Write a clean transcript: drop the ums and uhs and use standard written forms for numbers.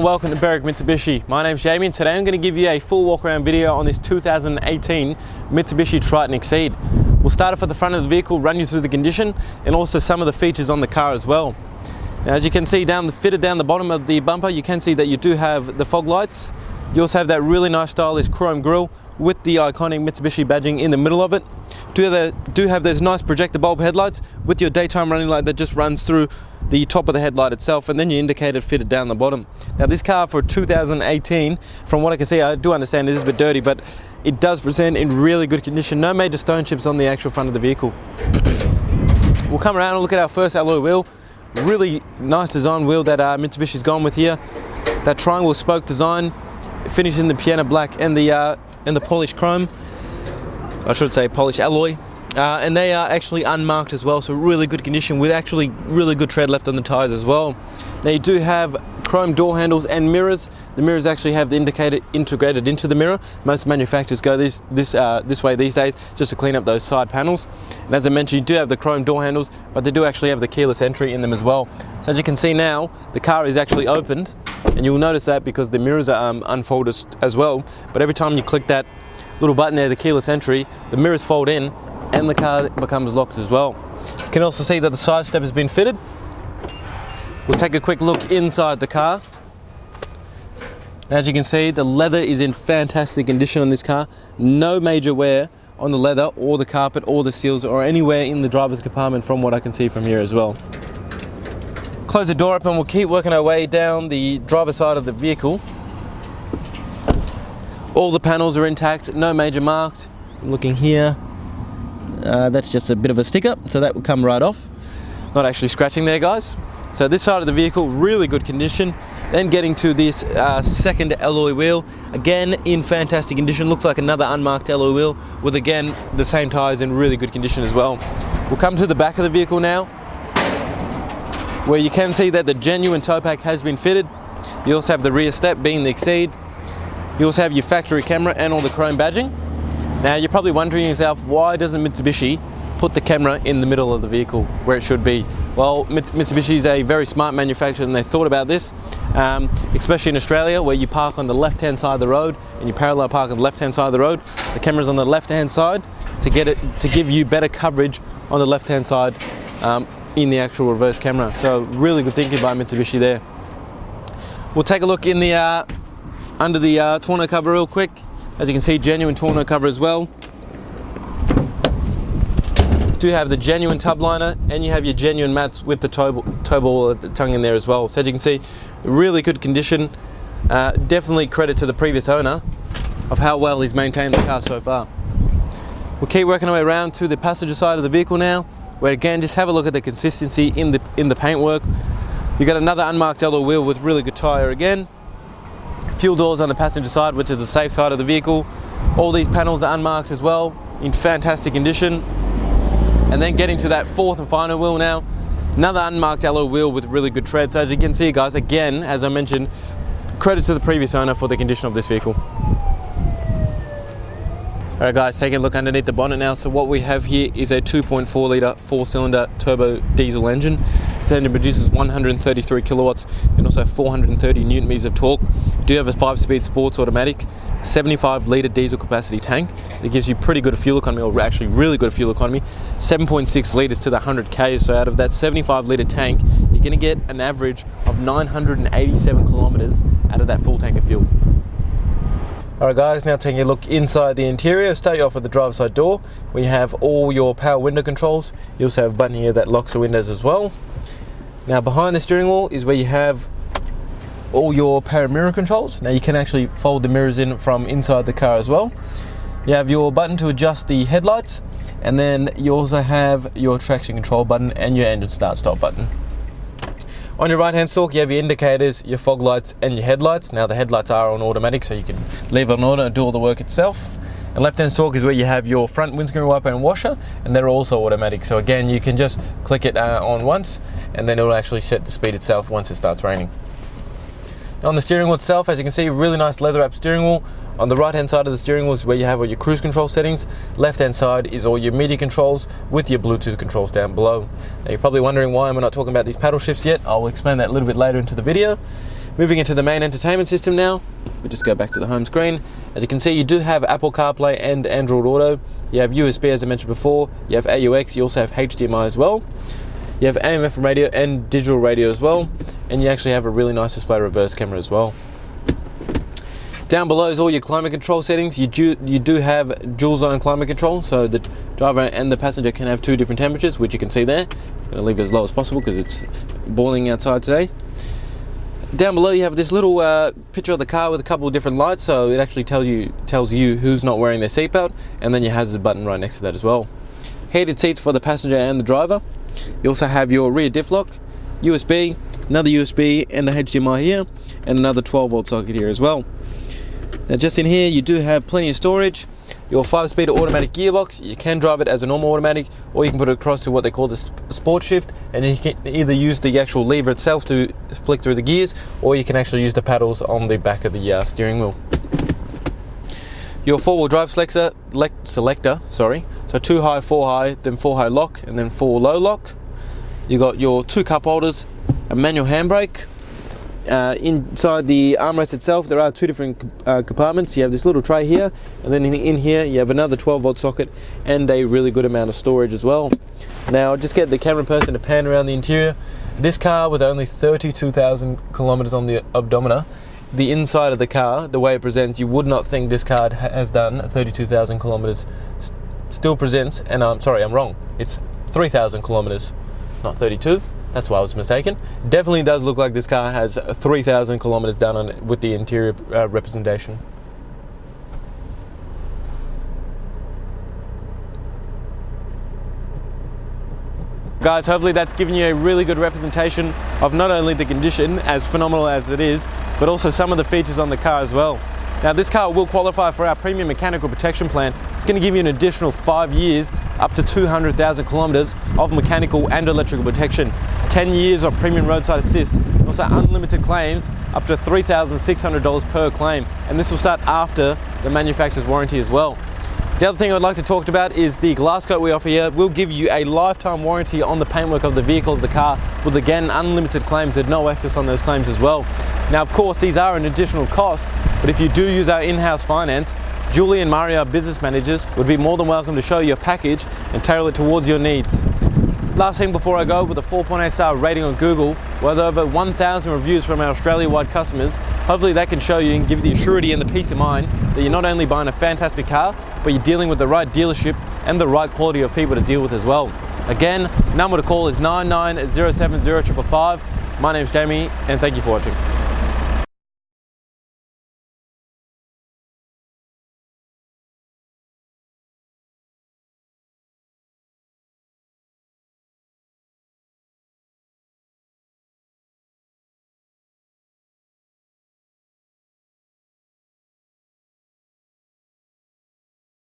welcome to Berwick Mitsubishi. My name's Jamie and today I'm going to give you a full walk around video on this 2018 Mitsubishi Triton Exceed. We'll start off at the front of the vehicle, run you through the condition and also some of the features on the car as well. Now, as you can see fitted down the bottom of the bumper, you can see that you do have the fog lights. You also have that really nice stylish chrome grille with the iconic Mitsubishi badging in the middle of it. Do have those nice projector bulb headlights with your daytime running light that just runs through the top of the headlight itself, and then your indicator fitted down the bottom. Now this car for 2018, from what I can see, I do understand it is a bit dirty, but it does present in really good condition. No major stone chips on the actual front of the vehicle. We'll come around and look at our first alloy wheel. Really nice design wheel that Mitsubishi's gone with here. That triangle spoke design, finished in the piano black and the polished chrome. I should say polished alloy. And they are actually unmarked as well, so really good condition with actually really good tread left on the tyres as well. Now you do have chrome door handles and mirrors. The mirrors actually have the indicator integrated into the mirror. Most manufacturers go this way these days, just to clean up those side panels. And as I mentioned, you do have the chrome door handles, but they do actually have the keyless entry in them as well. So as you can see now, the car is actually opened, and you'll notice that because the mirrors are unfolded as well. But every time you click that little button there, the keyless entry, the mirrors fold in, and the car becomes locked as well. You can also see that the side step has been fitted. We'll take a quick look inside the car. As you can see, the leather is in fantastic condition on this car. No major wear on the leather or the carpet or the seals or anywhere in the driver's compartment from what I can see from here as well. Close the door up and we'll keep working our way down the driver's side of the vehicle. All the panels are intact, no major marks. I'm looking here. That's just a bit of a sticker, so that will come right off. Not actually scratching there, guys. So this side of the vehicle, really good condition. Then getting to this second alloy wheel, again in fantastic condition. Looks like another unmarked alloy wheel with again the same tyres in really good condition as well. We'll come to the back of the vehicle now, where you can see that the genuine tow pack has been fitted. You also have the rear step being the Exceed. You also have your factory camera and all the chrome badging. Now you're probably wondering yourself, why doesn't Mitsubishi put the camera in the middle of the vehicle where it should be? Well, Mitsubishi is a very smart manufacturer and they thought about this, especially in Australia where you park on the left hand side of the road and you parallel park on the left hand side of the road. The camera's on the left hand side to give you better coverage on the left hand side in the actual reverse camera. So really good thinking by Mitsubishi there. We'll take a look in the under the tonneau cover real quick. As you can see, genuine tonneau cover as well. Do have the genuine tub liner and you have your genuine mats with the tow ball tongue in there as well. So as you can see, really good condition. Definitely credit to the previous owner of how well he's maintained the car so far. We'll keep working our way around to the passenger side of the vehicle now, where again, just have a look at the consistency in the paintwork. You got another unmarked alloy wheel with really good tyre again. Fuel doors on the passenger side, which is the safe side of the vehicle. All these panels are unmarked as well, in fantastic condition. And then getting to that fourth and final wheel now, another unmarked alloy wheel with really good tread. So as you can see, guys, again, as I mentioned, credit to the previous owner for the condition of this vehicle. Alright guys, taking a look underneath the bonnet now. So what we have here is a 2.4 litre 4-cylinder turbo diesel engine. This engine produces 133 kilowatts and also 430 newton meters of torque. You do have a 5-speed sports automatic, 75 litre diesel capacity tank. It gives you pretty good fuel economy, or actually really good fuel economy. 7.6 litres to the 100k. So out of that 75 litre tank, you're going to get an average of 987 kilometres out of that full tank of fuel. Alright guys, now taking a look inside the interior. Start you off with the driver's side door, where you have all your power window controls. You also have a button here that locks the windows as well. Now behind the steering wheel is where you have all your power mirror controls. Now you can actually fold the mirrors in from inside the car as well. You have your button to adjust the headlights, and then you also have your traction control button and your engine start stop button. On your right hand stalk, you have your indicators, your fog lights and your headlights. Now the headlights are on automatic, so you can leave it on auto and do all the work itself. And left hand stalk is where you have your front windscreen wiper and washer, and they're also automatic. So again, you can just click it on once and then it will actually set the speed itself once it starts raining. Now on the steering wheel itself, as you can see, really nice leather wrap steering wheel. On the right hand side of the steering wheel is where you have all your cruise control settings. Left hand side is all your media controls with your Bluetooth controls down below. Now you're probably wondering why am I not talking about these paddle shifts yet. I'll explain that a little bit later into the video. Moving into the main entertainment system now, we just go back to the home screen. As you can see, you do have Apple CarPlay and Android Auto. You have USB, as I mentioned before. You have AUX. You also have HDMI as well. You have AM/FM radio and digital radio as well. And you actually have a really nice display reverse camera as well. Down below is all your climate control settings. You do have dual zone climate control, so the driver and the passenger can have 2 different temperatures, which you can see there. I'm going to leave it as low as possible because it's boiling outside today. Down below you have this little picture of the car with a couple of different lights, so it actually tells you who's not wearing their seatbelt, and then your hazard button right next to that as well. Heated seats for the passenger and the driver. You also have your rear diff lock, USB, another USB and a HDMI here, and another 12-volt socket here as well. Now just in here you do have plenty of storage. Your 5-speed automatic gearbox, you can drive it as a normal automatic, or you can put it across to what they call the sport shift, and you can either use the actual lever itself to flick through the gears, or you can actually use the paddles on the back of the steering wheel. Your 4-wheel drive selector, so 2 high, 4 high, then 4 high lock, and then 4 low lock. You got your 2 cup holders, a manual handbrake. Inside the armrest itself there are 2 different compartments. You have this little tray here, and then in here you have another 12-volt socket and a really good amount of storage as well. Now I'll just get the camera person to pan around the interior. This car with only 32,000 kilometers on the odometer, the inside of the car, the way it presents, you would not think this car has done 32,000 kilometers. Still presents, and I'm sorry, I'm wrong, it's 3,000 kilometers, not 32. That's why I was mistaken. Definitely does look like this car has 3,000 kilometers done on it with the interior representation. Guys, hopefully that's given you a really good representation of not only the condition, as phenomenal as it is, but also some of the features on the car as well. Now this car will qualify for our premium mechanical protection plan. It's going to give you an additional 5 years, up to 200,000 kilometers of mechanical and electrical protection, 10 years of premium roadside assist, also unlimited claims up to $3,600 per claim, and this will start after the manufacturer's warranty as well. The other thing I'd like to talk about is the glass coat we offer here. We'll give you a lifetime warranty on the paintwork of the vehicle of the car, with again unlimited claims and no excess on those claims as well. Now of course these are an additional cost, but if you do use our in-house finance, Julie and Mario, our business managers, would be more than welcome to show you a package and tailor it towards your needs. Last thing before I go, with a 4.8 star rating on Google, with over 1,000 reviews from our Australia-wide customers, hopefully that can show you and give you the assurity and the peace of mind that you're not only buying a fantastic car, but you're dealing with the right dealership and the right quality of people to deal with as well. Again, number to call is 99070555. My name's Jamie, and thank you for watching.